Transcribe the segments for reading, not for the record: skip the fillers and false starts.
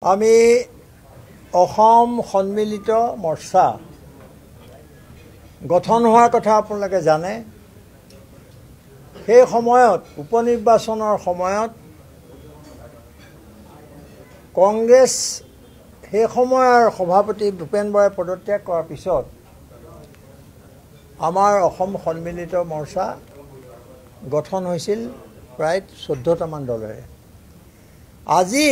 আমি অসম সন্মিলিত মৰ্চা গঠন হোৱাৰ কথা আপোনালোকে জানে। সেই সময়ত উপনিৰ্বাচনৰ সময়ত কংগ্ৰেছ সেই সময়ৰ সভাপতি ভূপেন বৰাই পদত্যাগ কৰাৰ পিছত আমাৰ অসম সন্মিলিত মৰ্চা গঠন হৈছিল প্ৰায় 14টামান দলেৰে। আজি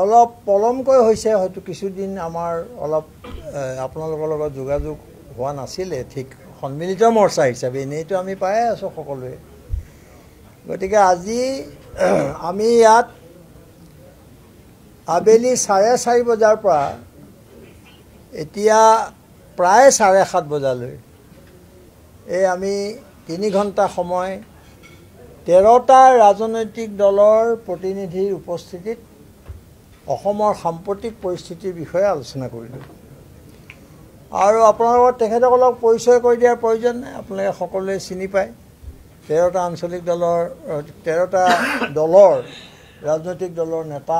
অলপ পলমকৈ হৈছে, হয়তো কিছুদিন আমাৰ অলপ আপোনালোকৰ লগত যোগাযোগ হোৱা নাছিলে ঠিক সন্মিলিত মৰ্চা হিচাপে, এনেইতো আমি পায়ে আছোঁ সকলোৱে। গতিকে আজি আমি ইয়াত আবেলি 4:30 বজাৰ পৰা এতিয়া প্ৰায় 7:30 বজালৈ এই আমি 3 ঘণ্টা সময় 13টা ৰাজনৈতিক দলৰ প্ৰতিনিধিৰ উপস্থিতিত অসমৰ সাম্প্ৰতিক পৰিস্থিতিৰ বিষয়ে আলোচনা কৰিলোঁ। আৰু আপোনালোকৰ তেখেতসকলক পৰিচয় কৰি দিয়াৰ প্ৰয়োজন নাই, আপোনালোকে সকলোৱে চিনি পায়। 13টা আঞ্চলিক দলৰ 13টা দলৰ ৰাজনৈতিক দলৰ নেতা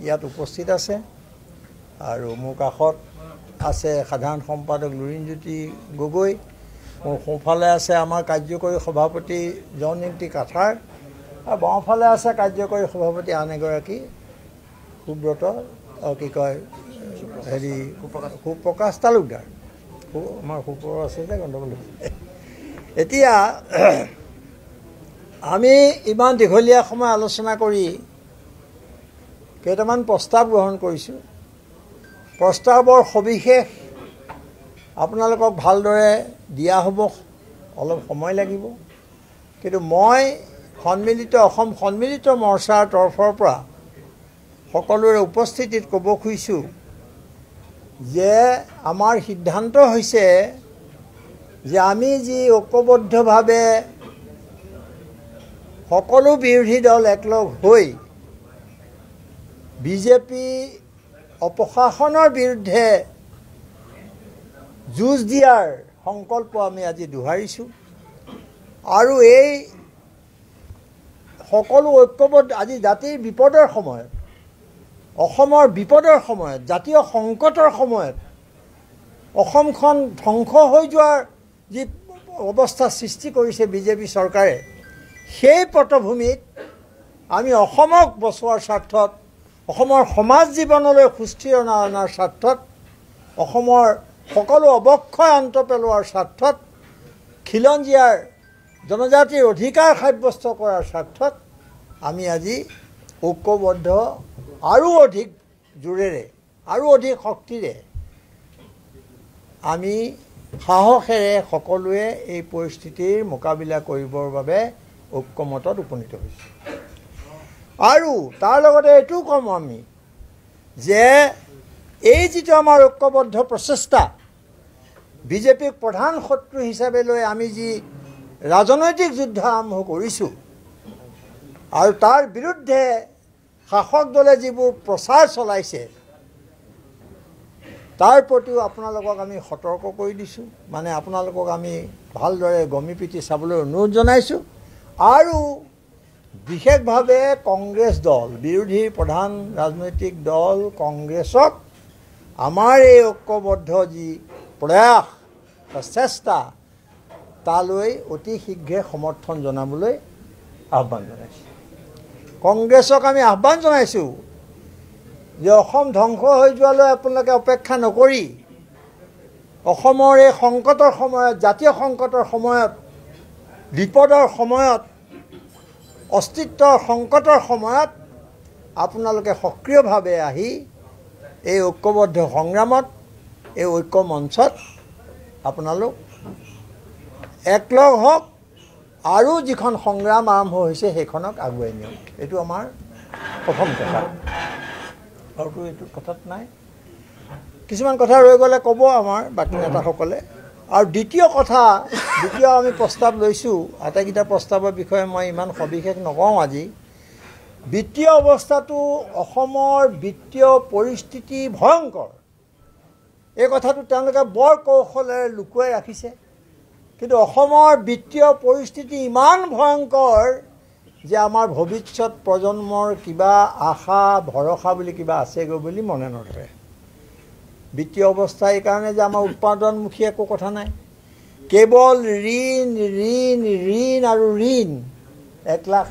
ইয়াত উপস্থিত আছে। আৰু মোৰ কাষত আছে সাধাৰণ সম্পাদক লুৰিণজ্যোতি গগৈ, মোৰ সোঁফালে আছে আমাৰ কাৰ্যকৰী সভাপতি জয়নিংটি কাঠাৰ, আৰু বাওঁফালে আছে কাৰ্যকৰী সভাপতি আন এগৰাকী সুব্ৰত কি কয় সুপ্ৰকাশ তালুকদাৰ। আমাৰ সুপ্ৰ আছে যে গণ্ডগোল। এতিয়া আমি ইমান দীঘলীয়া সময় আলোচনা কৰি কেইটামান প্ৰস্তাৱ গ্ৰহণ কৰিছোঁ। প্ৰস্তাৱৰ সবিশেষ আপোনালোকক ভালদৰে দিয়া হ'ব, অলপ সময় লাগিব। কিন্তু মই অসম সন্মিলিত মৰ্চাৰ তৰফৰ পৰা সকলোৰে উপস্থিতিত ক'ব খুজিছোঁ যে আমাৰ সিদ্ধান্ত হৈছে যে আমি যি ঐক্যবদ্ধভাৱে সকলো বিৰোধী দল একলগ হৈ বিজেপি অপশাসনৰ বিৰুদ্ধে যুঁজ দিয়াৰ সংকল্প আমি আজি দোহাৰিছোঁ। আৰু এই সকলো ঐক্যবদ্ধ আজি জাতিৰ বিপদৰ সময়ত, অসমৰ বিপদৰ সময়ত, জাতীয় সংকটৰ সময়ত অসমখন ধ্বংস হৈ যোৱাৰ যি অৱস্থা সৃষ্টি কৰিছে বিজেপি চৰকাৰে, সেই পটভূমিত আমি অসমক বচোৱাৰ স্বাৰ্থত, অসমৰ সমাজ জীৱনলৈ সুস্থিৰ অনাৰ স্বাৰ্থত, অসমৰ সকলো অৱক্ষয় অন্ত পেলোৱাৰ স্বাৰ্থত, খিলঞ্জীয়াৰ জনজাতিৰ অধিকাৰ সাব্যস্ত কৰাৰ স্বাৰ্থত আমি আজি ঐক্যবদ্ধ আৰু অধিক জোৰেৰে আৰু অধিক শক্তিৰে আমি সাহসেৰে সকলোৱে এই পৰিস্থিতিৰ মোকাবিলা কৰিবৰ বাবে ঐক্যমতত উপনীত হৈছোঁ। আৰু তাৰ লগতে এইটোও ক'ম আমি যে এই যিটো আমাৰ ঐক্যবদ্ধ প্ৰচেষ্টা, বিজেপিক প্ৰধান শত্ৰু হিচাপে লৈ আমি যি ৰাজনৈতিক যুদ্ধ আৰম্ভ কৰিছোঁ আৰু তাৰ বিৰুদ্ধে শাসক দলে যিবোৰ প্ৰচাৰ চলাইছে তাৰ প্ৰতিও আপোনালোকক আমি সতৰ্ক কৰি দিছোঁ। মানে আপোনালোকক আমি ভালদৰে গমি পিটি চাবলৈ অনুৰোধ জনাইছোঁ। আৰু বিশেষভাৱে কংগ্ৰেছ দল, বিৰোধী প্ৰধান ৰাজনৈতিক দল কংগ্ৰেছক আমাৰ এই ঐক্যবদ্ধ যি প্ৰয়াস বা চেষ্টা তালৈ অতি শীঘ্ৰে সমৰ্থন জনাবলৈ আহ্বান জনাইছোঁ। কংগ্ৰেছক আমি আহ্বান জনাইছোঁ যে অসম ধ্বংস হৈ যোৱালৈ আপোনালোকে অপেক্ষা নকৰি অসমৰ এই সংকটৰ সময়ত, জাতীয় সংকটৰ সময়ত, বিপদৰ সময়ত, অস্তিত্বৰ সংকটৰ সময়ত আপোনালোকে সক্ৰিয়ভাৱে আহি এই ঐক্যবদ্ধ সংগ্ৰামত, এই ঐক্য মঞ্চত আপোনালোক একলগ হওক আৰু যিখন সংগ্ৰাম আৰম্ভ হৈছে সেইখনক আগুৱাই নিয়ক। এইটো আমাৰ প্ৰথম কথা। আৰুতো এইটো কথাত নাই, কিছুমান কথা ৰৈ গ'লে ক'ব আমাৰ বাকী নেতাসকলে। আৰু দ্বিতীয় আমি প্ৰস্তাৱ লৈছোঁ, আটাইকেইটা প্ৰস্তাৱৰ বিষয়ে মই ইমান সবিশেষ নকওঁ আজি। বিত্তীয় অৱস্থাটো, অসমৰ বিত্তীয় পৰিস্থিতি ভয়ংকৰ, এই কথাটো তেওঁলোকে বৰ কৌশলেৰে লুকুৱাই ৰাখিছে। কিন্তু অসমৰ বিত্তীয় পৰিস্থিতি ইমান ভয়ংকৰ যে আমাৰ ভৱিষ্যত প্ৰজন্মৰ কিবা আশা ভৰসা বুলি কিবা আছেগৈ বুলি মনে নধৰে। বিত্তীয় অৱস্থা এইকাৰণে যে আমাৰ উৎপাদনমুখী একো কথা নাই, কেৱল ঋণ ঋণ ঋণ আৰু ঋণ। 1 লাখ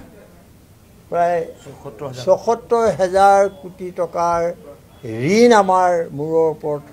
প্ৰায় ৭৪,০০০ কোটি টকাৰ ঋণ আমাৰ মূৰৰ ওপৰত